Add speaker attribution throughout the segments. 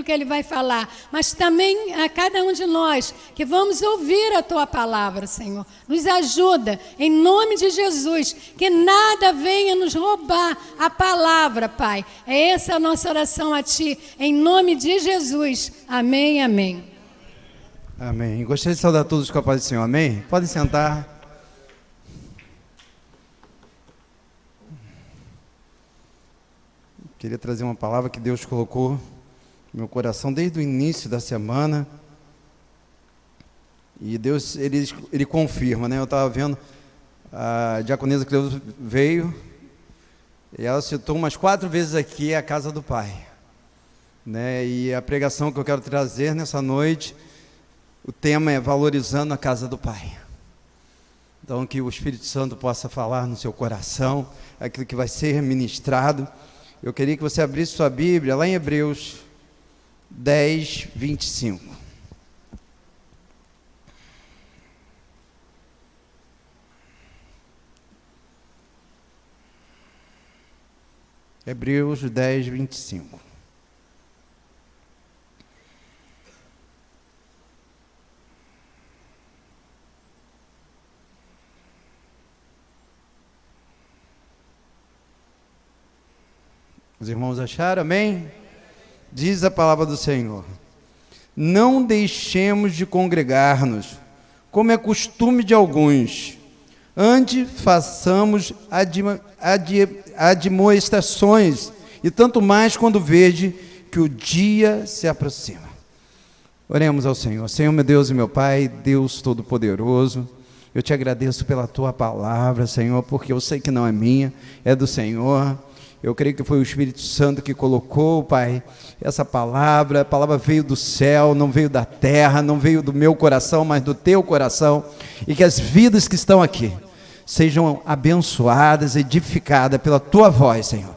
Speaker 1: que Ele vai falar, mas também a cada um de nós que vamos ouvir a Tua palavra, Senhor. Nos ajuda, em nome de Jesus, que nada venha nos roubar a palavra, Pai. É essa a nossa oração a Ti, em nome de Jesus. Amém, amém.
Speaker 2: Amém. Gostaria de saudar todos com a paz do Senhor. Amém? Podem sentar. Queria trazer uma palavra que Deus colocou no meu coração desde o início da semana. E Deus, Ele confirma, né? Eu estava vendo, a diaconisa Cleusa veio, e ela citou umas 4 vezes aqui a casa do Pai. Né? E a pregação que eu quero trazer nessa noite, o tema é valorizando a casa do Pai. Então, que o Espírito Santo possa falar no seu coração, aquilo que vai ser ministrado. Eu queria que você abrisse sua Bíblia lá em Hebreus 10, 25. Hebreus 10, 25. Os irmãos acharam? Amém? Diz a palavra do Senhor: não deixemos de congregar-nos, como é costume de alguns. Antes façamos admoestações, e tanto mais quando veja que o dia se aproxima. Oremos ao Senhor. Senhor, meu Deus e meu Pai, Deus Todo-Poderoso, eu te agradeço pela tua palavra, Senhor, porque eu sei que não é minha, é do Senhor. Eu creio que foi o Espírito Santo que colocou, Pai, essa palavra. A palavra veio do céu, não veio da terra, não veio do meu coração, mas do teu coração. E que as vidas que estão aqui sejam abençoadas, edificadas pela tua voz, Senhor.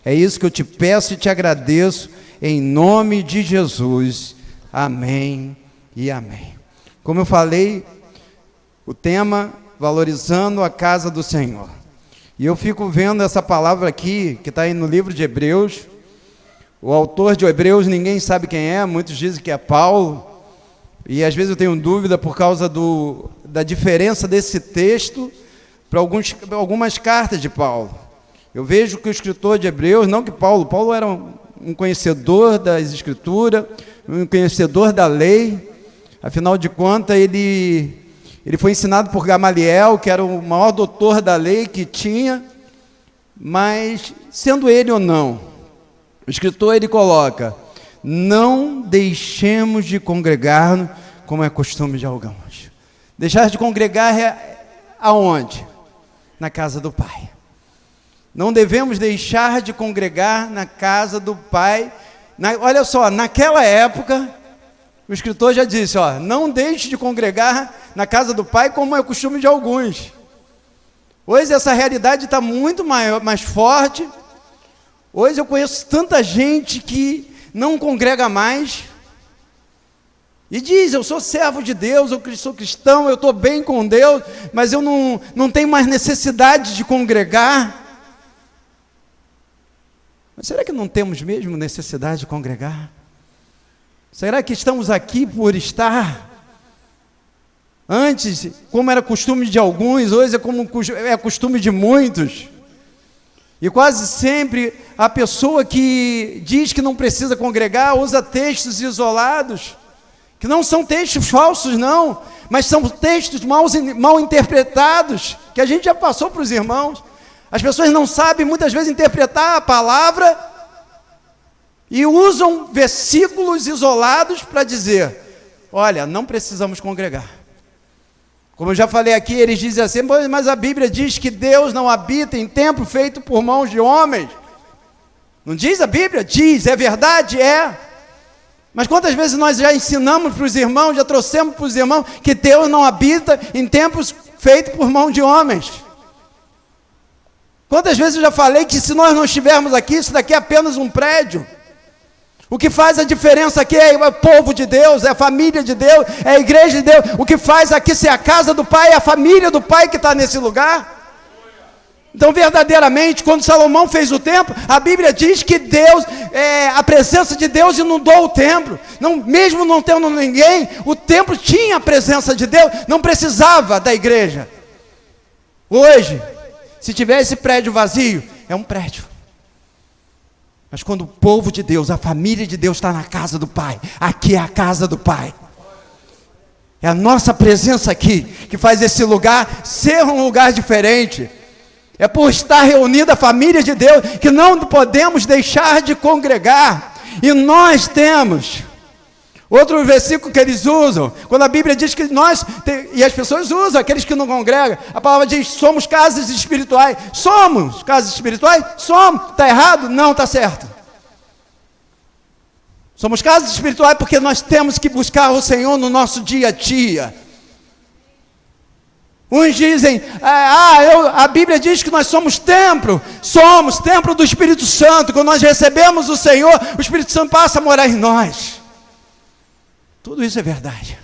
Speaker 2: É isso que eu te peço e te agradeço, em nome de Jesus. Amém e amém. Como eu falei, o tema, valorizando a casa do Senhor. E eu fico vendo essa palavra aqui, que está aí no livro de Hebreus. O autor de Hebreus, ninguém sabe quem é, muitos dizem que é Paulo. E às vezes eu tenho dúvida por causa da diferença desse texto para algumas cartas de Paulo. Eu vejo que o escritor de Hebreus, não que Paulo era um conhecedor das Escrituras, um conhecedor da lei. Afinal de contas, ele foi ensinado por Gamaliel, que era o maior doutor da lei que tinha, mas, sendo ele ou não, o escritor ele coloca: não deixemos de congregar-nos, como é costume de alguns. Deixar de congregar é aonde? Na casa do Pai. Não devemos deixar de congregar na casa do Pai. Olha só, naquela época, o escritor já disse, não deixe de congregar na casa do Pai, como é o costume de alguns. Hoje essa realidade está muito mais forte. Hoje eu conheço tanta gente que não congrega mais e diz: eu sou servo de Deus, eu sou cristão, eu estou bem com Deus, mas eu não tenho mais necessidade de congregar. Mas será que não temos mesmo necessidade de congregar? Será que estamos aqui por estar? Antes, como era costume de alguns, hoje é costume de muitos. E quase sempre a pessoa que diz que não precisa congregar usa textos isolados, que não são textos falsos não, mas são textos mal interpretados, que a gente já passou para os irmãos. As pessoas não sabem muitas vezes interpretar a palavra e usam versículos isolados para dizer: olha, não precisamos congregar. Como eu já falei aqui, eles dizem assim: mas a Bíblia diz que Deus não habita em templo feito por mãos de homens. Não diz a Bíblia? Diz, é verdade? É. Mas quantas vezes nós já ensinamos para os irmãos, já trouxemos para os irmãos que Deus não habita em templos feitos por mãos de homens? Quantas vezes eu já falei que se nós não estivermos aqui, isso daqui é apenas um prédio. O que faz a diferença aqui é o povo de Deus, é a família de Deus, é a igreja de Deus. O que faz aqui ser a casa do Pai é a família do Pai que está nesse lugar. Então, verdadeiramente, quando Salomão fez o templo, a Bíblia diz que Deus, a presença de Deus inundou o templo. Não, mesmo não tendo ninguém, o templo tinha a presença de Deus, não precisava da igreja. Hoje, se tiver esse prédio vazio, é um prédio. Mas quando o povo de Deus, a família de Deus está na casa do Pai, aqui é a casa do Pai. É a nossa presença aqui que faz esse lugar ser um lugar diferente. É por estar reunida a família de Deus que não podemos deixar de congregar. E nós temos outro versículo que eles usam, quando a Bíblia diz que nós, e as pessoas usam, aqueles que não congregam, a palavra diz, somos casas espirituais. Somos casas espirituais? Somos. Está errado? Não, está certo. Somos casas espirituais porque nós temos que buscar o Senhor no nosso dia a dia. Uns dizem, a Bíblia diz que nós somos templo do Espírito Santo. Quando nós recebemos o Senhor, o Espírito Santo passa a morar em nós. Tudo isso é verdade.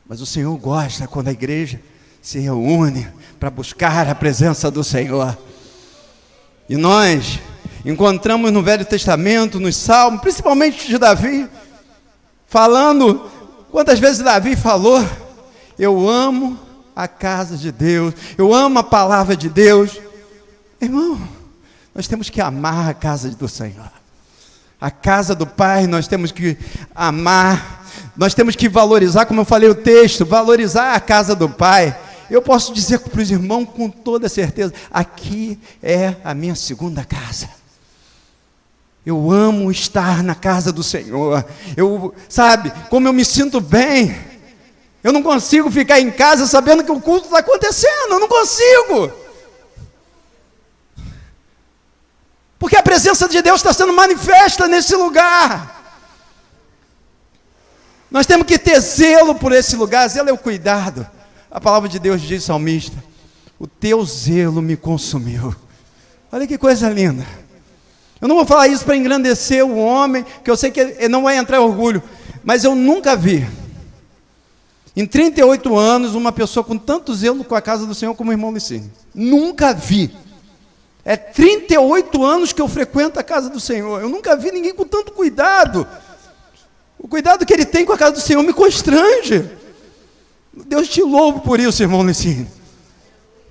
Speaker 2: Mas o Senhor gosta quando a igreja se reúne para buscar a presença do Senhor. E nós encontramos no Velho Testamento, nos Salmos, principalmente de Davi, falando, quantas vezes Davi falou, eu amo a casa de Deus, eu amo a palavra de Deus. Irmão, nós temos que amar a casa do Senhor. A casa do Pai nós temos que amar, nós temos que valorizar, como eu falei o texto, valorizar a casa do Pai. Eu posso dizer para os irmãos com toda certeza, aqui é a minha segunda casa. Eu amo estar na casa do Senhor. Sabe, como eu me sinto bem. Eu não consigo ficar em casa sabendo que o culto está acontecendo, eu não consigo. Porque a presença de Deus está sendo manifesta nesse lugar. Nós temos que ter zelo por esse lugar, zelo é o cuidado. A palavra de Deus diz, salmista, o teu zelo me consumiu. Olha que coisa linda. Eu não vou falar isso para engrandecer o homem, que eu sei que não vai entrar orgulho, mas eu nunca vi, em 38 anos, uma pessoa com tanto zelo com a casa do Senhor como o irmão Licínio. Nunca vi. É 38 anos que eu frequento a casa do Senhor. Eu nunca vi ninguém com tanto cuidado. O cuidado que ele tem com a casa do Senhor me constrange. Deus te louve por isso, irmão Licínio.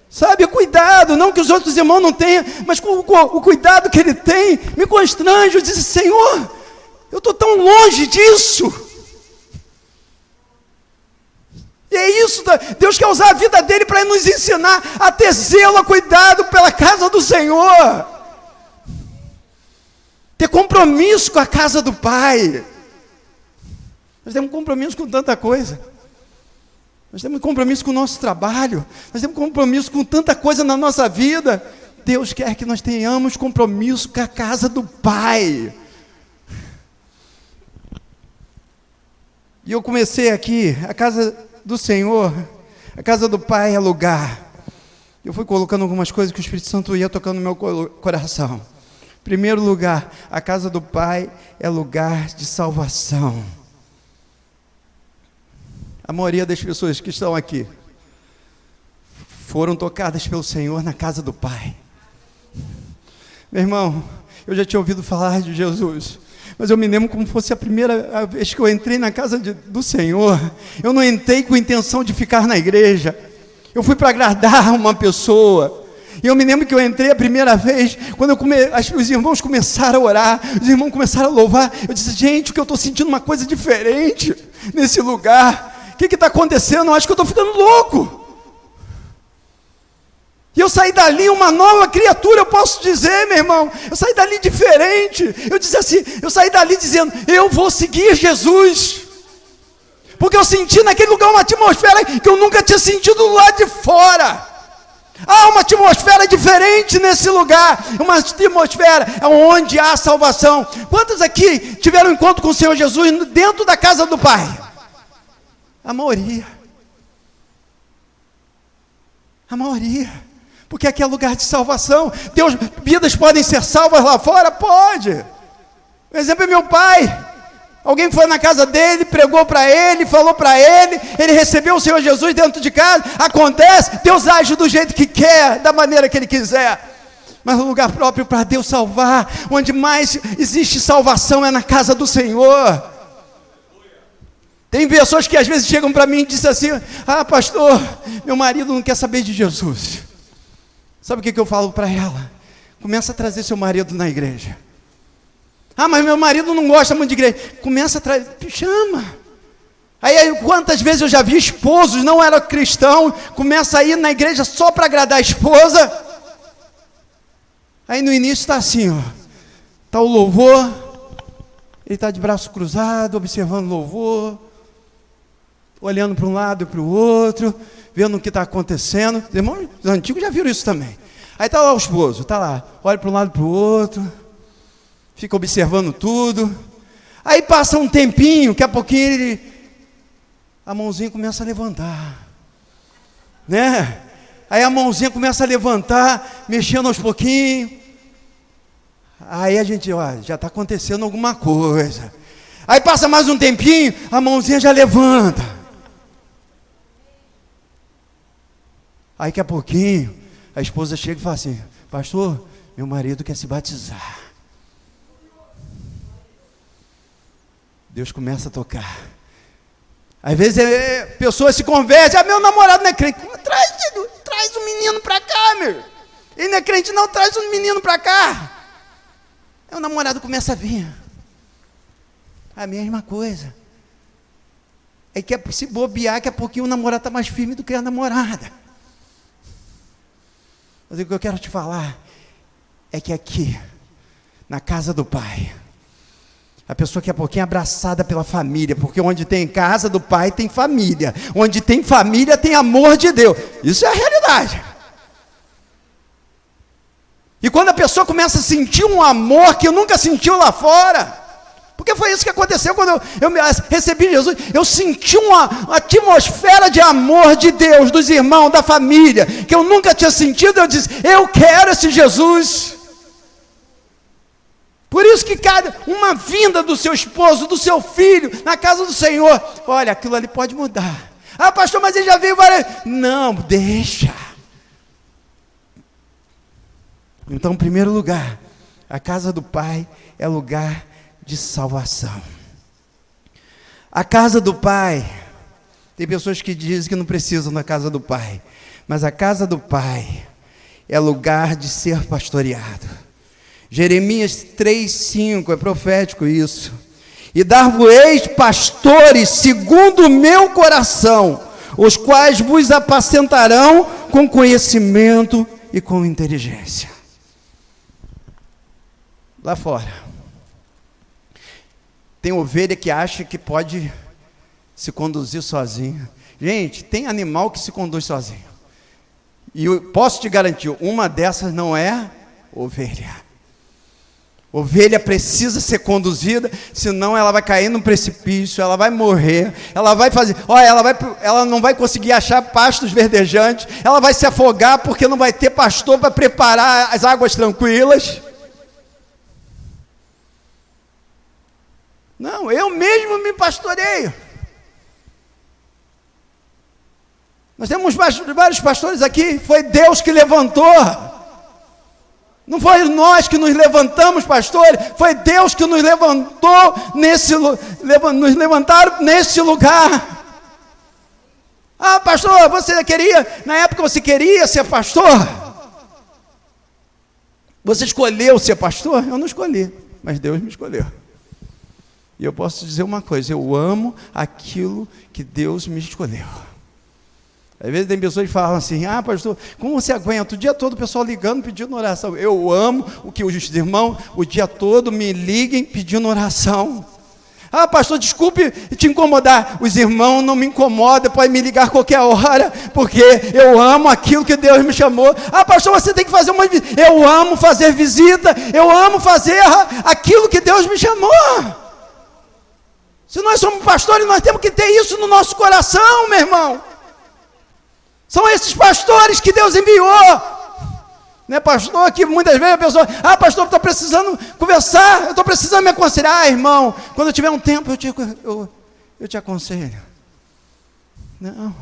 Speaker 2: Sabe, cuidado, não que os outros irmãos não tenham, mas o cuidado que ele tem me constrange. Eu disse, Senhor, eu estou tão longe disso. E é isso, Deus quer usar a vida dele para nos ensinar a ter zelo, a cuidado pela casa do Senhor. Ter compromisso com a casa do Pai. Nós temos compromisso com tanta coisa. Nós temos compromisso com o nosso trabalho. Nós temos compromisso com tanta coisa na nossa vida. Deus quer que nós tenhamos compromisso com a casa do Pai. E eu comecei aqui, a casa do Senhor, a casa do Pai é lugar. Eu fui colocando algumas coisas que o Espírito Santo ia tocando no meu coração. Primeiro lugar, a casa do Pai é lugar de salvação. A maioria das pessoas que estão aqui foram tocadas pelo Senhor na casa do Pai. Meu irmão, eu já tinha ouvido falar de Jesus, mas eu me lembro como fosse a primeira vez que eu entrei na casa do Senhor. Eu não entrei com a intenção de ficar na igreja. Eu fui para agradar uma pessoa. E eu me lembro que eu entrei a primeira vez, quando os irmãos começaram a orar, os irmãos começaram a louvar. Eu disse, gente, o que eu estou sentindo uma coisa diferente nesse lugar. O que está acontecendo? Eu acho que eu estou ficando louco. E eu saí dali uma nova criatura, eu posso dizer, meu irmão, eu saí dali diferente. Eu disse assim, eu saí dali dizendo, eu vou seguir Jesus. Porque eu senti naquele lugar uma atmosfera que eu nunca tinha sentido do lado de fora. Há uma atmosfera diferente nesse lugar, uma atmosfera onde há salvação. Quantos aqui tiveram encontro com o Senhor Jesus dentro da casa do Pai? A maioria. A maioria. Porque aqui é lugar de salvação. Vidas podem ser salvas lá fora? Pode. O exemplo é meu pai. Alguém foi na casa dele, pregou para ele, falou para ele, ele recebeu o Senhor Jesus dentro de casa. Acontece, Deus age do jeito que quer, da maneira que Ele quiser. Mas o lugar próprio para Deus salvar, onde mais existe salvação, é na casa do Senhor. Tem pessoas que às vezes chegam para mim e dizem assim: ah, pastor, meu marido não quer saber de Jesus. Sabe o que eu falo para ela? Começa a trazer seu marido na igreja. Ah, mas meu marido não gosta muito de igreja. Começa a trazer, chama. Aí quantas vezes eu já vi esposos, não era cristão, começa a ir na igreja só para agradar a esposa. Aí no início está assim, ó, está o louvor, ele está de braço cruzado, observando o louvor, olhando para um lado e para o outro, vendo o que está acontecendo. Os irmãos antigos já viram isso também. Aí está lá o esposo, está lá, olha para um lado e para o outro, fica observando tudo. Aí passa um tempinho, daqui a pouquinho a mãozinha começa a levantar, né? Aí a mãozinha começa a levantar, mexendo aos pouquinhos. Aí a gente, ó, já está acontecendo alguma coisa. Aí passa mais um tempinho, a mãozinha já levanta. Aí daqui a pouquinho, a esposa chega e fala assim: pastor, meu marido quer se batizar. Deus começa a tocar. Às vezes pessoas se convertem: ah, meu namorado não é crente. Traz o menino para cá, meu. Ele não é crente não, traz o menino para cá. Aí o namorado começa a vir. A mesma coisa. É que se bobear, que a pouquinho o namorado está mais firme do que a namorada. Mas o que eu quero te falar é que aqui, na casa do Pai, a pessoa que é pouquinho abraçada pela família, porque onde tem casa do Pai tem família, onde tem família tem amor de Deus. Isso é a realidade. E quando a pessoa começa a sentir um amor que nunca sentiu lá fora, porque foi isso que aconteceu quando eu recebi Jesus, eu senti uma atmosfera de amor de Deus, dos irmãos, da família, que eu nunca tinha sentido. Eu disse: eu quero esse Jesus. Por isso que cada uma vinda do seu esposo, do seu filho, na casa do Senhor, olha, aquilo ali pode mudar. Ah, pastor, mas ele já veio várias... Não, deixa. Então, em primeiro lugar, a casa do Pai é lugar de salvação. A casa do Pai, tem pessoas que dizem que não precisam da casa do Pai, mas a casa do Pai é lugar de ser pastoreado. Jeremias 3,5, é profético isso. E dar-vos-eis pastores segundo o meu coração, os quais vos apacentarão com conhecimento e com inteligência. Lá fora, tem ovelha que acha que pode se conduzir sozinha. Gente, tem animal que se conduz sozinho. E eu posso te garantir, uma dessas não é ovelha. Ovelha precisa ser conduzida, senão ela vai cair num precipício, ela vai morrer, ela vai fazer, ela não vai conseguir achar pastos verdejantes, ela vai se afogar porque não vai ter pastor para preparar as águas tranquilas. Não, eu mesmo me pastoreio. Nós temos vários pastores aqui, foi Deus que levantou. Não foi nós que nos levantamos, pastores, foi Deus que nos levantou nos levantaram nesse lugar. Ah, pastor, na época você queria ser pastor? Você escolheu ser pastor? Eu não escolhi, mas Deus me escolheu. E eu posso dizer uma coisa: eu amo aquilo que Deus me escolheu. Às vezes tem pessoas que falam assim: ah, pastor, como você aguenta? O dia todo o pessoal ligando, pedindo oração. Eu amo o que os irmãos o dia todo me liguem pedindo oração. Ah, pastor, desculpe te incomodar. Os irmãos não me incomodam, podem me ligar qualquer hora, porque eu amo aquilo que Deus me chamou. Ah, pastor, você tem que fazer uma visita. Eu amo fazer visita, eu amo fazer aquilo que Deus me chamou. Se nós somos pastores, nós temos que ter isso no nosso coração, meu irmão. São esses pastores que Deus enviou. Né, pastor, que muitas vezes a pessoa, pastor, estou precisando conversar, eu estou precisando me aconselhar, irmão, quando eu tiver um tempo, eu te aconselho. Não.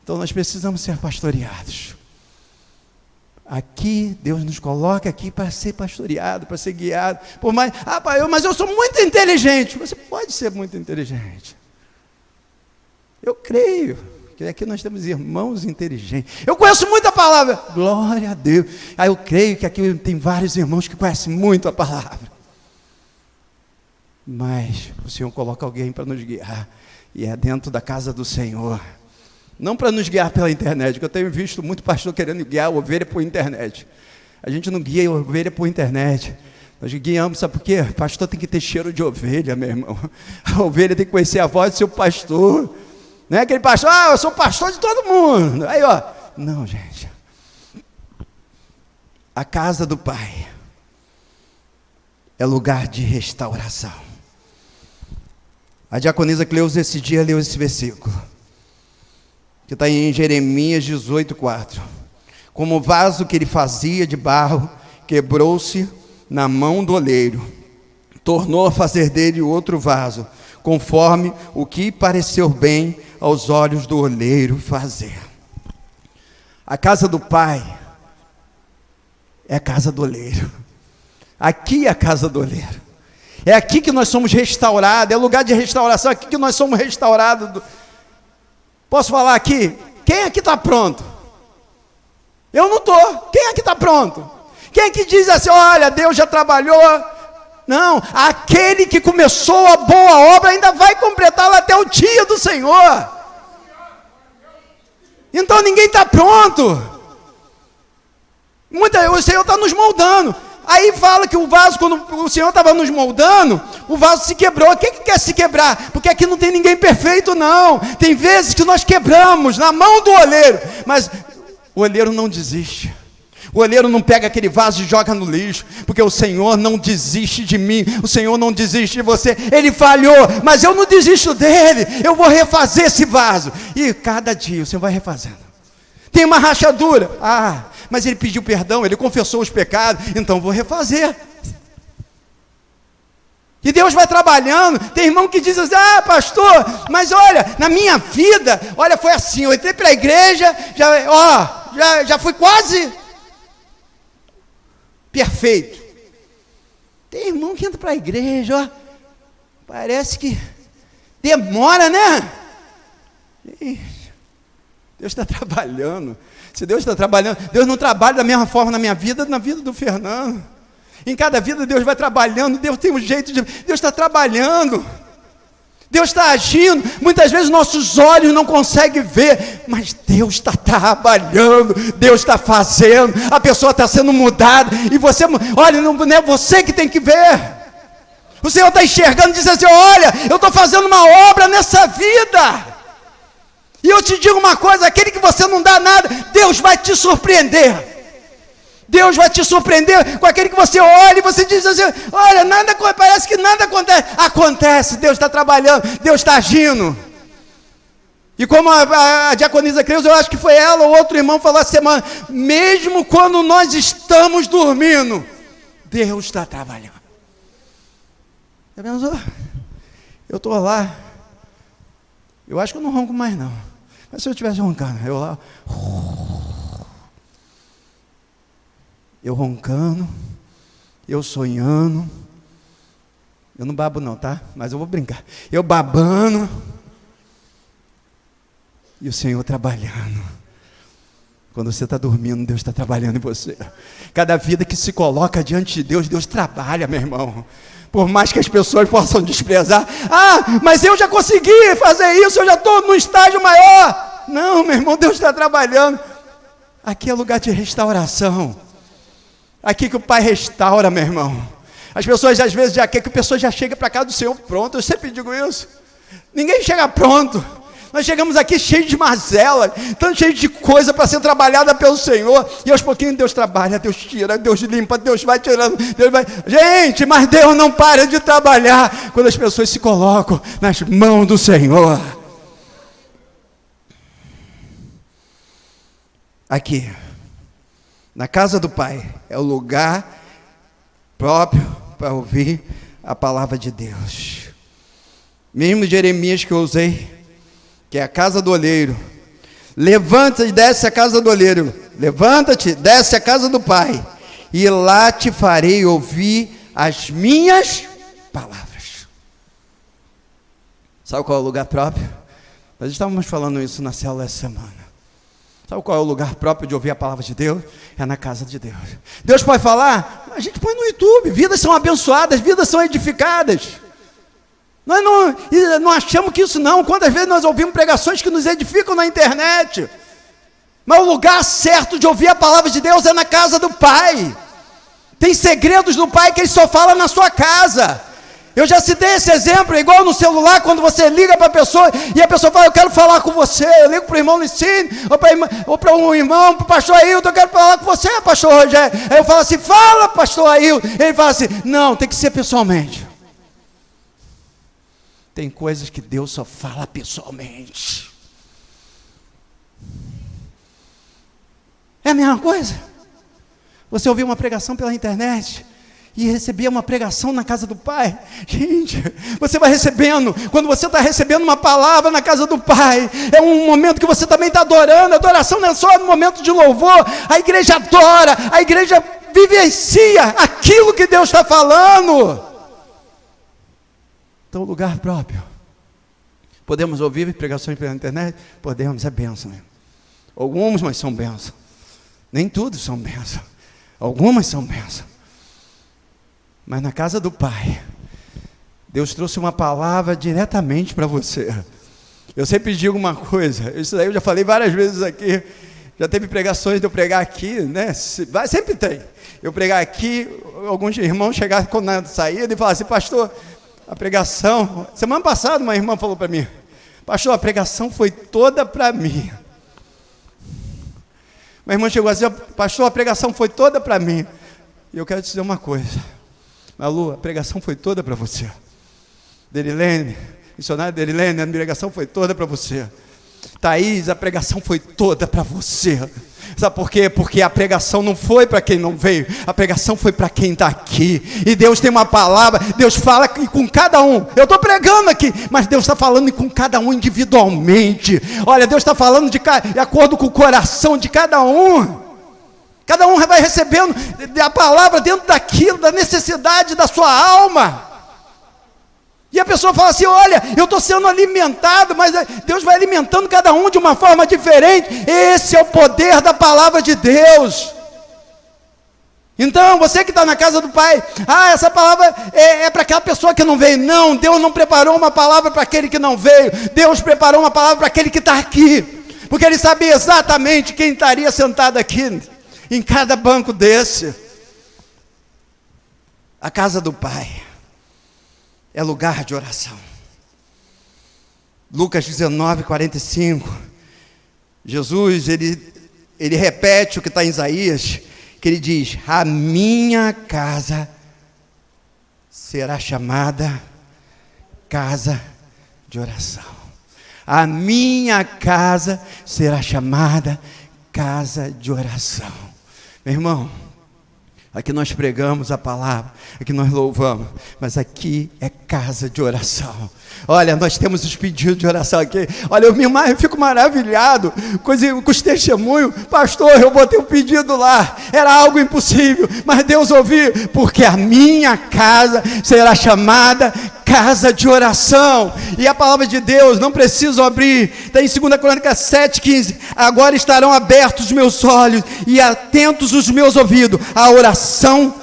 Speaker 2: Então nós precisamos ser pastoreados. Aqui, Deus nos coloca aqui para ser pastoreado, para ser guiado. Por mais, mas eu sou muito inteligente. Você pode ser muito inteligente. Eu creio que aqui nós temos irmãos inteligentes. Eu conheço muita palavra. Glória a Deus. Eu creio que aqui tem vários irmãos que conhecem muito a palavra. Mas o Senhor coloca alguém para nos guiar. E é dentro da casa do Senhor. Não para nos guiar pela internet, porque eu tenho visto muito pastor querendo guiar a ovelha por internet. A gente não guia a ovelha por internet. Nós guiamos, sabe por quê? Pastor tem que ter cheiro de ovelha, meu irmão. A ovelha tem que conhecer a voz do seu pastor. Não é aquele pastor, eu sou pastor de todo mundo. Aí, não, gente. A casa do Pai é lugar de restauração. A diaconisa Cleusa esse dia leu esse versículo, que está em Jeremias 18:4. Como o vaso que ele fazia de barro, quebrou-se na mão do oleiro, tornou a fazer dele outro vaso, conforme o que pareceu bem aos olhos do oleiro fazer. A casa do Pai é a casa do oleiro. Aqui é a casa do oleiro. É aqui que nós somos restaurados, é lugar de restauração, é aqui que nós somos restaurados. Posso falar aqui? Quem aqui está pronto? Eu não estou. Quem aqui está pronto? Quem aqui diz assim, olha, Deus já trabalhou? Não, aquele que começou a boa obra ainda vai completá-la até o dia do Senhor. Então ninguém está pronto. O Senhor está nos moldando. Aí fala que o vaso, quando o Senhor estava nos moldando, o vaso se quebrou. Quem que quer se quebrar? Porque aqui não tem ninguém perfeito, não. Tem vezes que nós quebramos na mão do oleiro, mas o oleiro não desiste. O oleiro não pega aquele vaso e joga no lixo, porque o Senhor não desiste de mim, o Senhor não desiste de você. Ele falhou, mas eu não desisto dele. Eu vou refazer esse vaso. E cada dia o Senhor vai refazendo. Tem uma rachadura. Mas ele pediu perdão, ele confessou os pecados, então vou refazer. E Deus vai trabalhando. Tem irmão que diz assim, pastor, mas olha, na minha vida, olha, foi assim, eu entrei para a igreja, já fui quase perfeito. Tem irmão que entra para a igreja, parece que demora, né? Deus está trabalhando. Se Deus está trabalhando, Deus não trabalha da mesma forma na minha vida, na vida do Fernando. Em cada vida Deus vai trabalhando, Deus tem um jeito de... Deus está trabalhando, Deus está agindo. Muitas vezes nossos olhos não conseguem ver, mas Deus está trabalhando, Deus está fazendo, a pessoa está sendo mudada, e você, olha, não é você que tem que ver. O Senhor está enxergando e diz assim, olha, eu estou fazendo uma obra nessa vida. E eu te digo uma coisa, aquele que você não dá nada, Deus vai te surpreender. Deus vai te surpreender com aquele que você olha e você diz assim, olha, parece que nada acontece. Acontece, Deus está trabalhando, Deus está agindo. E como a diaconisa Cleusa, eu acho que foi ela ou outro irmão falou essa semana, mesmo quando nós estamos dormindo, Deus está trabalhando. Já pensou? Eu estou lá, eu acho que eu não ronco mais não. Mas se eu estivesse roncando, eu roncando, eu sonhando, eu não babo não, tá? Mas eu vou brincar. Eu babando, e o Senhor trabalhando. Quando você está dormindo, Deus está trabalhando em você. Cada vida que se coloca diante de Deus, Deus trabalha, meu irmão. Por mais que as pessoas possam desprezar, mas eu já consegui fazer isso, eu já estou no estágio maior. Não, meu irmão, Deus está trabalhando. Aqui é lugar de restauração. Aqui que o Pai restaura, meu irmão. As pessoas às vezes já querem que a pessoa já chegue para cá do Senhor pronto. Eu sempre digo isso. Ninguém chega pronto. Nós chegamos aqui cheios de mazela, tanto cheio de coisa para ser trabalhada pelo Senhor, e aos pouquinhos Deus trabalha, Deus tira, Deus limpa, Deus vai tirando, Deus vai... Gente, mas Deus não para de trabalhar quando as pessoas se colocam nas mãos do Senhor. aqui, na casa do Pai, é o lugar próprio para ouvir a palavra de Deus. Mesmo Jeremias que eu usei, que é a casa do olheiro. Levanta e desce a casa do olheiro. Levanta-te, desce a casa do Pai, e lá te farei ouvir as minhas palavras. Sabe qual é o lugar próprio? Nós estávamos falando isso na célula essa semana. Sabe qual é o lugar próprio de ouvir a palavra de Deus? É na casa de Deus. Deus pode falar? A gente põe no YouTube. Vidas são abençoadas, vidas são edificadas. Nós não achamos que isso não. Quantas vezes nós ouvimos pregações que nos edificam na internet? Mas o lugar certo de ouvir a palavra de Deus é na casa do Pai. Tem segredos do Pai que Ele só fala na sua casa. Eu já citei esse exemplo, igual no celular, quando você liga para a pessoa e a pessoa fala, eu quero falar com você. Eu ligo para o irmão Licínio, ou para um irmão, para o pastor Ailton, eu quero falar com você, pastor Rogério. Aí eu falo assim, fala, pastor Ailton. Ele fala assim, não, tem que ser pessoalmente. Tem coisas que Deus só fala pessoalmente. É a mesma coisa. Você ouviu uma pregação pela internet e receber uma pregação na casa do Pai. Gente, você vai recebendo. Quando você está recebendo uma palavra na casa do Pai, é um momento que você também está adorando. A adoração não é só no momento de louvor. A igreja adora, a igreja vivencia aquilo que Deus está falando. Então, lugar próprio. Podemos ouvir pregações pela internet? Podemos, é bênção. Algumas, mas são bênção. Nem tudo são bênção. Algumas são bênção. Mas na casa do Pai, Deus trouxe uma palavra diretamente para você. Eu sempre digo uma coisa, isso daí eu já falei várias vezes aqui, já teve pregações de eu pregar aqui, né? Sempre tem. Eu pregar aqui, alguns irmãos chegaram quando na saída e falaram assim, pastor, a pregação, semana passada uma irmã falou para mim, pastor, a pregação foi toda para mim. Uma irmã chegou assim, pastor, a pregação foi toda para mim. E eu quero te dizer uma coisa, Malu, a pregação foi toda para você. Derilene, missionário Derilene, a pregação foi toda para você. Thaís, a pregação foi toda para você. Sabe por quê? Porque a pregação não foi para quem não veio, a pregação foi para quem está aqui. E Deus tem uma palavra, Deus fala com cada um. Eu estou pregando aqui, mas Deus está falando com cada um individualmente. Olha, Deus está falando de acordo com o coração de cada um. Cada um vai recebendo a palavra dentro daquilo, da necessidade da sua alma. E a pessoa fala assim, olha, eu estou sendo alimentado, mas Deus vai alimentando cada um de uma forma diferente. Esse é o poder da palavra de Deus. Então, você que está na casa do Pai, essa palavra é para aquela pessoa que não veio. Não, Deus não preparou uma palavra para aquele que não veio. Deus preparou uma palavra para aquele que está aqui. Porque Ele sabia exatamente quem estaria sentado aqui, em cada banco desse. A casa do Pai é lugar de oração. Lucas 19, 45. Jesus, ele repete o que está em Isaías, que ele diz, a minha casa será chamada casa de oração. A minha casa será chamada casa de oração. Meu irmão, aqui nós pregamos a palavra, aqui nós louvamos, mas aqui é casa de oração. Olha, nós temos os pedidos de oração aqui. Olha, eu fico maravilhado com os testemunhos. Pastor, eu botei um pedido lá, era algo impossível, mas Deus ouviu, porque a minha casa será chamada casa de oração. E a palavra de Deus, não preciso abrir, está em 2 Crônicas 7,15. Agora estarão abertos os meus olhos e atentos os meus ouvidos à oração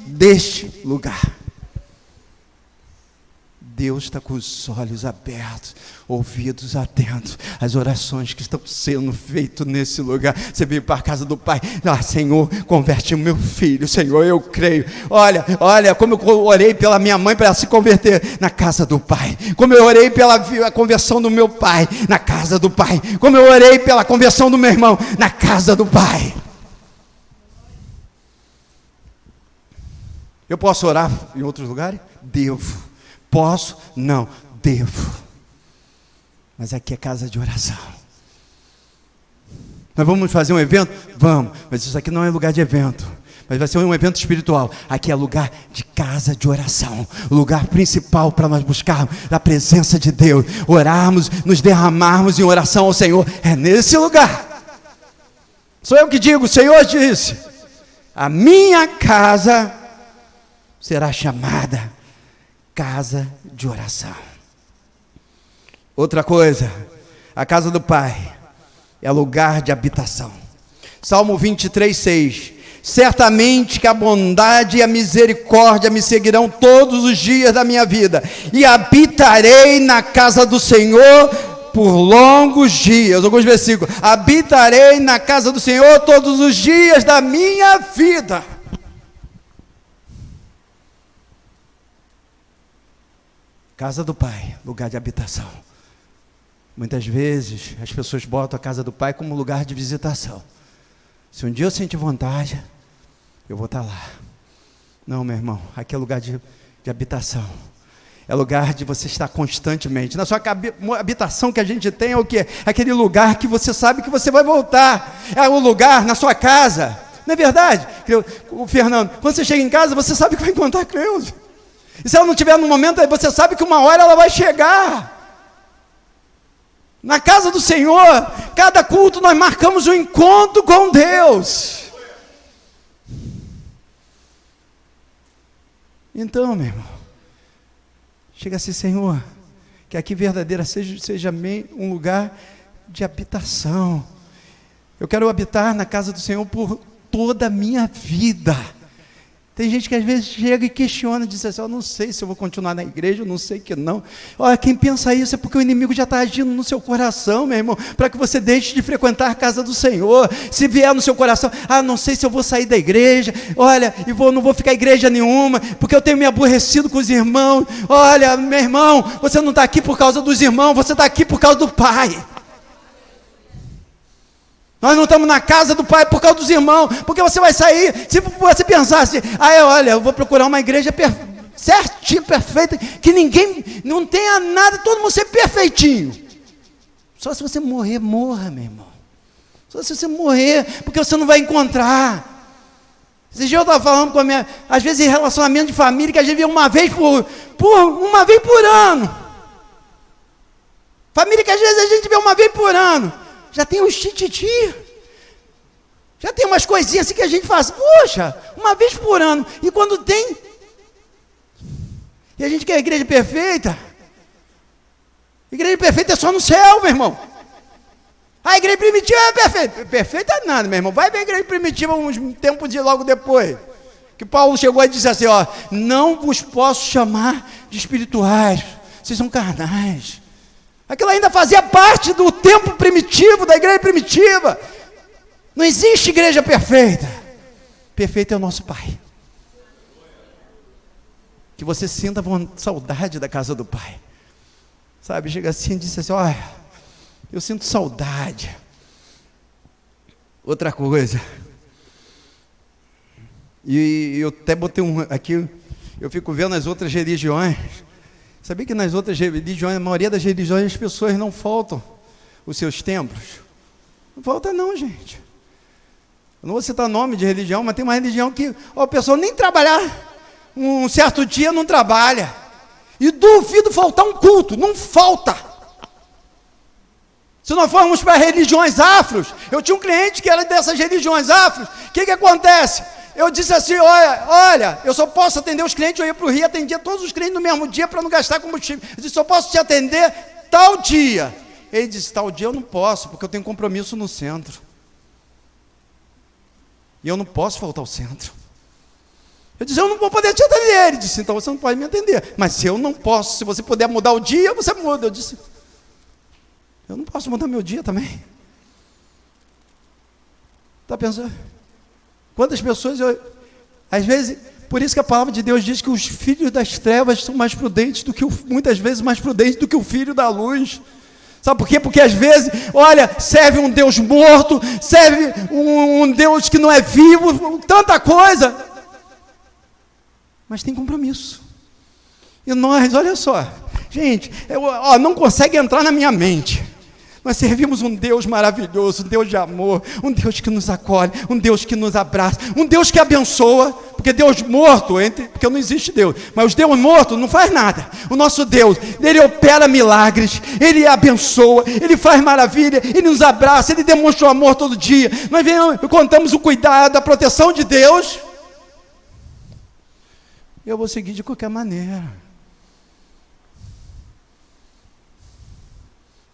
Speaker 2: deste lugar. Deus está com os olhos abertos, ouvidos atentos, às orações que estão sendo feitas nesse lugar. Você veio para a casa do Pai, Senhor, converte o meu filho, Senhor, eu creio. Olha, como eu orei pela minha mãe para ela se converter, na casa do Pai. Como eu orei pela conversão do meu pai, na casa do Pai. Como eu orei pela conversão do meu irmão, na casa do Pai. Eu posso orar em outros lugares? Devo. Posso? Não, devo. Mas aqui é casa de oração. Nós vamos fazer um evento? Vamos, mas isso aqui não é lugar de evento. Mas vai ser um evento espiritual. Aqui é lugar de casa de oração. O lugar principal para nós buscarmos a presença de Deus. Orarmos, nos derramarmos em oração ao Senhor. É nesse lugar. Sou eu que digo, o Senhor disse: a minha casa será chamada casa de oração. Outra coisa, a casa do Pai é lugar de habitação. Salmo 23, 6. Certamente que a bondade e a misericórdia me seguirão todos os dias da minha vida, e habitarei na casa do Senhor por longos dias. Alguns versículos: habitarei na casa do Senhor todos os dias da minha vida. Casa do Pai, lugar de habitação. Muitas vezes as pessoas botam a casa do Pai como lugar de visitação. Se um dia eu sentir vontade, eu vou estar lá. Não, meu irmão, aqui é lugar de habitação. É lugar de você estar constantemente. Na sua habitação que a gente tem é o quê? Aquele lugar que você sabe que você vai voltar. É o lugar na sua casa. Não é verdade? O Fernando, quando você chega em casa, você sabe que vai encontrar a Cleusa. E se ela não estiver no momento, aí você sabe que uma hora ela vai chegar. Na casa do Senhor, cada culto nós marcamos um encontro com Deus. Então, meu irmão, chega assim: Senhor, que aqui verdadeira seja um lugar de habitação. Eu quero habitar na casa do Senhor por toda a minha vida. Tem gente que às vezes chega e questiona, diz assim: eu não sei se eu vou continuar na igreja, eu não sei que não. Olha, quem pensa isso é porque o inimigo já está agindo no seu coração, meu irmão, para que você deixe de frequentar a casa do Senhor. Se vier no seu coração: não sei se eu vou sair da igreja, olha, não vou ficar em igreja nenhuma, porque eu tenho me aborrecido com os irmãos. Olha, meu irmão, você não está aqui por causa dos irmãos, você está aqui por causa do Pai. Nós não estamos na casa do Pai por causa dos irmãos, porque você vai sair, se você pensar assim: olha, eu vou procurar uma igreja certinha, perfeita, que ninguém, não tenha nada, todo mundo ser perfeitinho. Só se você morrer, morra, meu irmão. Só se você morrer, porque você não vai encontrar. Esse dia eu estava falando com a minha, às vezes em relacionamento de família, que a gente vê uma vez por ano. Família que às vezes a gente vê uma vez por ano. Já tem uns tititi, já tem umas coisinhas assim que a gente faz, poxa, uma vez por ano, e quando tem, e a gente quer a igreja perfeita é só no céu, meu irmão. A igreja primitiva é perfeita, perfeita é nada, meu irmão. Vai ver a igreja primitiva uns tempos de logo depois, que Paulo chegou e disse assim: não vos posso chamar de espirituais, vocês são carnais. Aquilo ainda fazia parte do tempo primitivo, da igreja primitiva. Não existe igreja perfeita. Perfeito é o nosso Pai. Que você sinta saudade da casa do Pai. Sabe, chega assim e diz assim: olha, eu sinto saudade. Outra coisa. E eu até botei aqui, eu fico vendo as outras religiões. Sabia que nas outras religiões, a maioria das religiões, as pessoas não faltam os seus templos? Não falta não, gente. Eu não vou citar nome de religião, mas tem uma religião que a pessoa nem trabalhar, um certo dia não trabalha. E duvido faltar um culto, não falta. Se nós formos para religiões afros, eu tinha um cliente que era dessas religiões afros, o que acontece? Eu disse assim: olha, eu só posso atender os clientes. Eu ia para o Rio, atendia todos os clientes no mesmo dia para não gastar combustível. Eu disse: só posso te atender tal dia. Ele disse: tal dia eu não posso, porque eu tenho compromisso no centro. E eu não posso faltar ao centro. Eu disse: eu não vou poder te atender. Ele disse: então você não pode me atender. Mas se eu não posso, se você puder mudar o dia, você muda. Eu disse: eu não posso mudar meu dia também. Está pensando? Quantas pessoas, às vezes, por isso que a palavra de Deus diz que os filhos das trevas são mais prudentes muitas vezes mais prudentes do que o filho da luz. Sabe por quê? Porque às vezes, olha, serve um Deus morto, serve um Deus que não é vivo, tanta coisa, mas tem compromisso. E nós, olha só, gente, não consegue entrar na minha mente. Nós servimos um Deus maravilhoso, um Deus de amor, um Deus que nos acolhe, um Deus que nos abraça, um Deus que abençoa, porque Deus morto, porque não existe Deus, mas os Deus morto não faz nada. O nosso Deus, Ele opera milagres, Ele abençoa, Ele faz maravilha, Ele nos abraça, Ele demonstra o amor todo dia. Nós contamos o cuidado, a proteção de Deus. Eu vou seguir de qualquer maneira.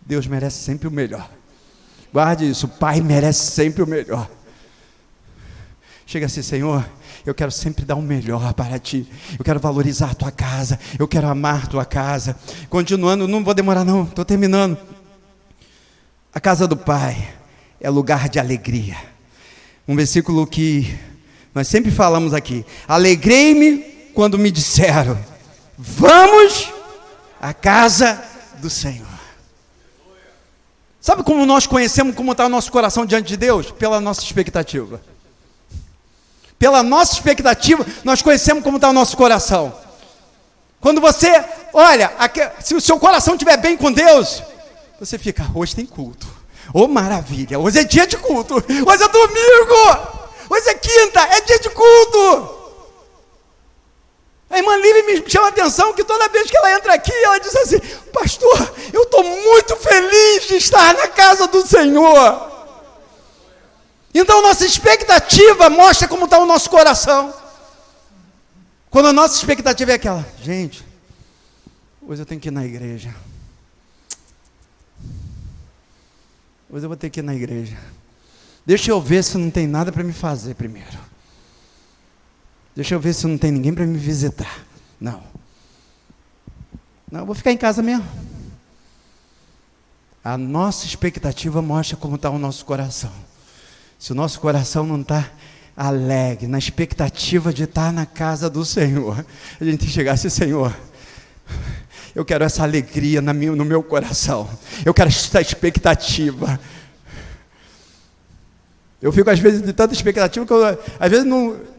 Speaker 2: Deus merece sempre o melhor. Guarde isso, o Pai merece sempre o melhor. Chega assim: Senhor, eu quero sempre dar o melhor para Ti. Eu quero valorizar a Tua casa. Eu quero amar a Tua casa. Continuando, não vou demorar não, estou terminando. A casa do Pai é lugar de alegria. Um versículo que nós sempre falamos aqui: alegrei-me quando me disseram, vamos à casa do Senhor. Sabe como nós conhecemos como está o nosso coração diante de Deus? Pela nossa expectativa. Pela nossa expectativa, nós conhecemos como está o nosso coração. Quando você, olha, se o seu coração estiver bem com Deus, você fica: hoje tem culto. Oh, maravilha, hoje é dia de culto. Hoje é domingo. Hoje é quinta, é dia de culto. A irmã Lívia me chama a atenção que toda vez que ela entra aqui, ela diz assim: pastor, eu estou muito feliz de estar na casa do Senhor. Então nossa expectativa mostra como está o nosso coração. Quando a nossa expectativa é aquela: gente, hoje eu tenho que ir na igreja. Hoje eu vou ter que ir na igreja. Deixa eu ver se não tem nada para me fazer primeiro. Deixa eu ver se não tem ninguém para me visitar. Não, eu vou ficar em casa mesmo. A nossa expectativa mostra como está o nosso coração. Se o nosso coração não está alegre, na expectativa de estar na casa do Senhor, a gente chegar assim: Senhor, eu quero essa alegria no meu coração. Eu quero essa expectativa. Eu fico às vezes de tanta expectativa que às vezes não...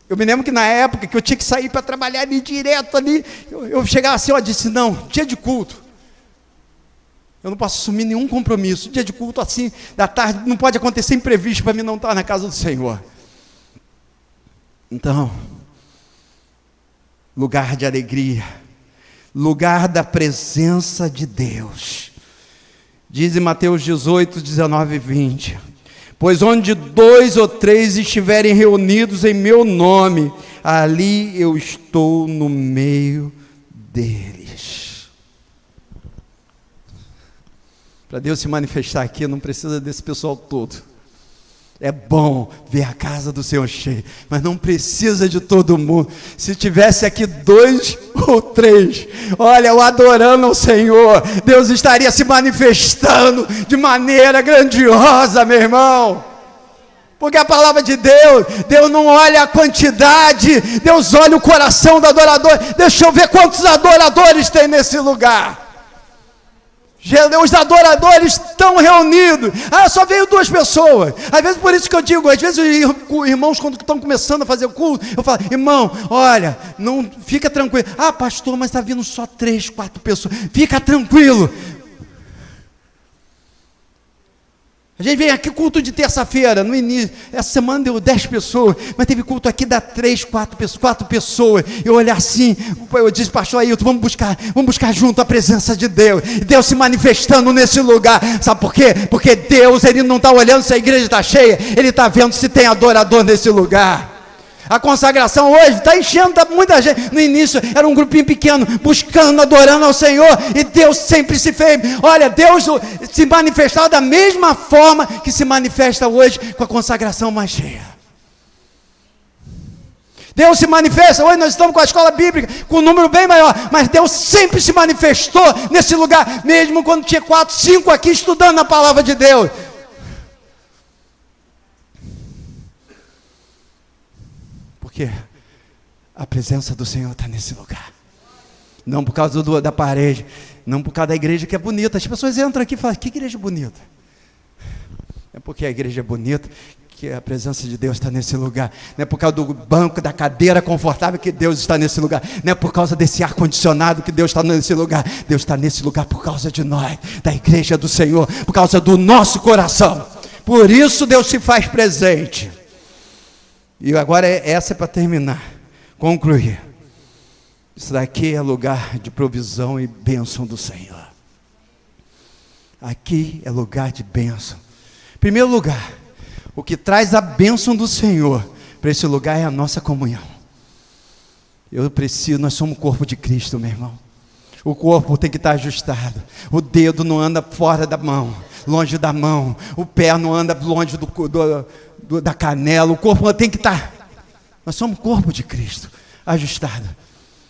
Speaker 2: Eu me lembro que na época que eu tinha que sair para trabalhar ali direto ali, eu chegava assim, eu disse: não, dia de culto, eu não posso assumir nenhum compromisso. Dia de culto assim, da tarde, não pode acontecer imprevisto para mim não estar na casa do Senhor. Então, lugar de alegria, lugar da presença de Deus. Diz em Mateus 18, 19 e 20: pois onde 2 ou 3 estiverem reunidos em meu nome, ali eu estou no meio deles. Para Deus se manifestar aqui, não precisa desse pessoal todo. É bom ver a casa do Senhor cheia, mas não precisa de todo mundo. Se tivesse aqui 2 ou 3, olha, eu adorando ao Senhor, Deus estaria se manifestando de maneira grandiosa, meu irmão. Porque a palavra de Deus não olha a quantidade, Deus olha o coração do adorador. Deixa eu ver quantos adoradores tem nesse lugar. Os adoradores estão reunidos. Só veio 2 pessoas. Às vezes, por isso que eu digo, às vezes os irmãos, quando estão começando a fazer o culto, eu falo: irmão, olha, não fica tranquilo. Pastor, mas está vindo só 3, 4 pessoas. Fica tranquilo. A gente vem aqui culto de terça-feira, no início, essa semana deu 10 pessoas, mas teve culto aqui, dá 3, 4 pessoas, eu olhar assim, eu disse: pastor Ailton, vamos buscar junto a presença de Deus, Deus se manifestando nesse lugar. Sabe por quê? Porque Deus, Ele não está olhando se a igreja está cheia, Ele está vendo se tem adorador nesse lugar. A consagração hoje está enchendo muita gente. No início era um grupinho pequeno, buscando, adorando ao Senhor, e Deus sempre se fez. Olha, Deus se manifestava da mesma forma que se manifesta hoje, com a consagração mais cheia. Deus se manifesta. Hoje nós estamos com a escola bíblica com um número bem maior, mas Deus sempre se manifestou nesse lugar, mesmo quando tinha 4, 5 aqui estudando a palavra de Deus. Porque a presença do Senhor está nesse lugar. Não por causa da parede, não por causa da igreja que é bonita. As pessoas entram aqui e falam: que igreja bonita. É porque a igreja é bonita, porque a presença de Deus está nesse lugar. Não é por causa do banco, da cadeira confortável que Deus está nesse lugar. Não é por causa desse ar-condicionado que Deus está nesse lugar. Deus está nesse lugar por causa de nós, da igreja do Senhor, por causa do nosso coração. Por isso Deus se faz presente. E agora essa é para terminar, concluir. Isso daqui é lugar de provisão e bênção do Senhor. Aqui é lugar de bênção. Em primeiro lugar, o que traz a bênção do Senhor para esse lugar é a nossa comunhão. Nós somos o corpo de Cristo, meu irmão. O corpo tem que estar ajustado. O dedo não anda fora da mão, longe da mão. O pé não anda longe da canela. O corpo tem que estar. Nós somos o corpo de Cristo, ajustado.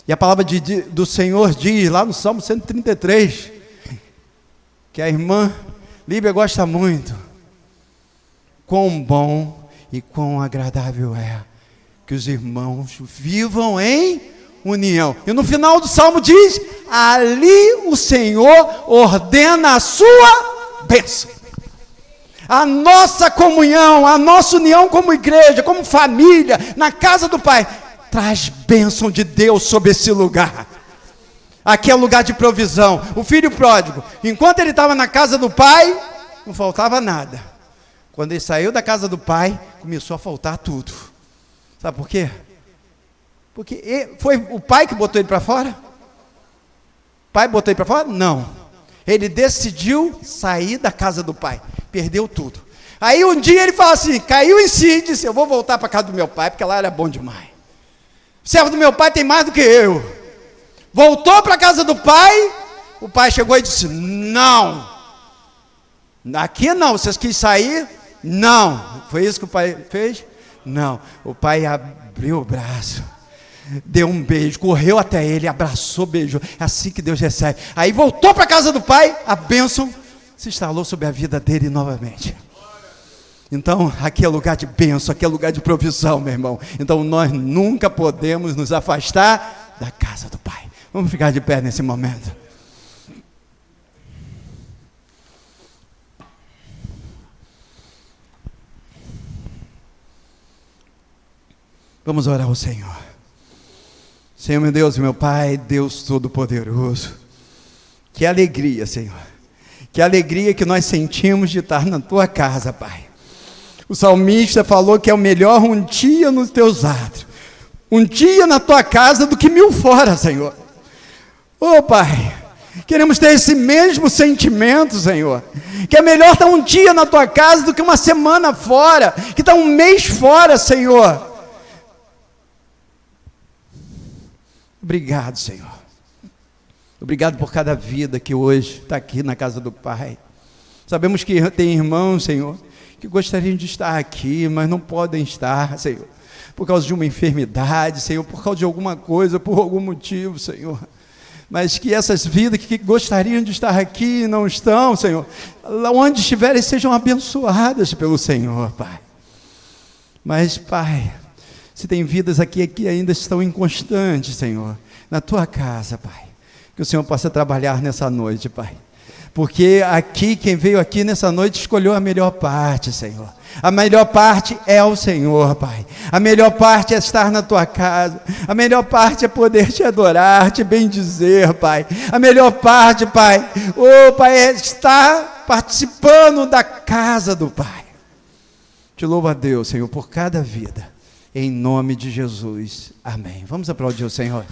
Speaker 2: E a palavra do Senhor diz, lá no Salmo 133, que a irmã Líbia gosta muito. Quão bom e quão agradável é que os irmãos vivam em união. E no final do Salmo diz, ali o Senhor ordena a sua bênção. A nossa comunhão, a nossa união como igreja, como família, na casa do Pai, traz bênção de Deus sobre esse lugar. Aqui é lugar de provisão. O filho pródigo, enquanto ele estava na casa do pai, não faltava nada. Quando ele saiu da casa do pai, começou a faltar tudo. Sabe por quê? Porque foi o pai que botou ele para fora? O pai botou ele para fora? Não. Ele decidiu sair da casa do pai. Perdeu tudo. Aí um dia ele fala assim, caiu em si e disse, eu vou voltar para a casa do meu pai, porque lá era bom demais. O servo do meu pai tem mais do que eu. Voltou para a casa do pai, o pai chegou e disse, não. Aqui não, vocês quis sair? Não. Foi isso que o pai fez? Não. O pai abriu o braço, deu um beijo, correu até ele, abraçou, beijou. É assim que Deus recebe. Aí voltou para a casa do pai, a bênção se instalou sobre a vida dele novamente. Então, aqui é lugar de bênção, aqui é lugar de provisão, meu irmão. Então, nós nunca podemos nos afastar da casa do Pai. Vamos ficar de pé nesse momento. Vamos orar ao Senhor. Senhor, meu Deus e meu Pai, Deus Todo-Poderoso. Que alegria, Senhor. Que alegria que nós sentimos de estar na Tua casa, Pai. O salmista falou que é o melhor um dia nos Teus atos, um dia na Tua casa do que 1000 fora, Senhor. Ô Pai, queremos ter esse mesmo sentimento, Senhor, que é melhor estar um dia na Tua casa do que uma semana fora, que estar um mês fora, Senhor. Obrigado, Senhor. Obrigado por cada vida que hoje está aqui na casa do Pai. Sabemos que tem irmãos, Senhor, que gostariam de estar aqui, mas não podem estar, Senhor, por causa de uma enfermidade, Senhor, por causa de alguma coisa, por algum motivo, Senhor. Mas que essas vidas que gostariam de estar aqui e não estão, Senhor, onde estiverem, sejam abençoadas pelo Senhor, Pai. Mas, Pai, se tem vidas aqui que ainda estão inconstantes, Senhor, na Tua casa, Pai, que o Senhor possa trabalhar nessa noite, Pai. Porque aqui, quem veio aqui nessa noite escolheu a melhor parte, Senhor. A melhor parte é o Senhor, Pai. A melhor parte é estar na Tua casa. A melhor parte é poder Te adorar, Te bendizer, Pai. A melhor parte, Pai, Pai, é estar participando da casa do Pai. Te louvo a Deus, Senhor, por cada vida. Em nome de Jesus. Amém. Vamos aplaudir o Senhor.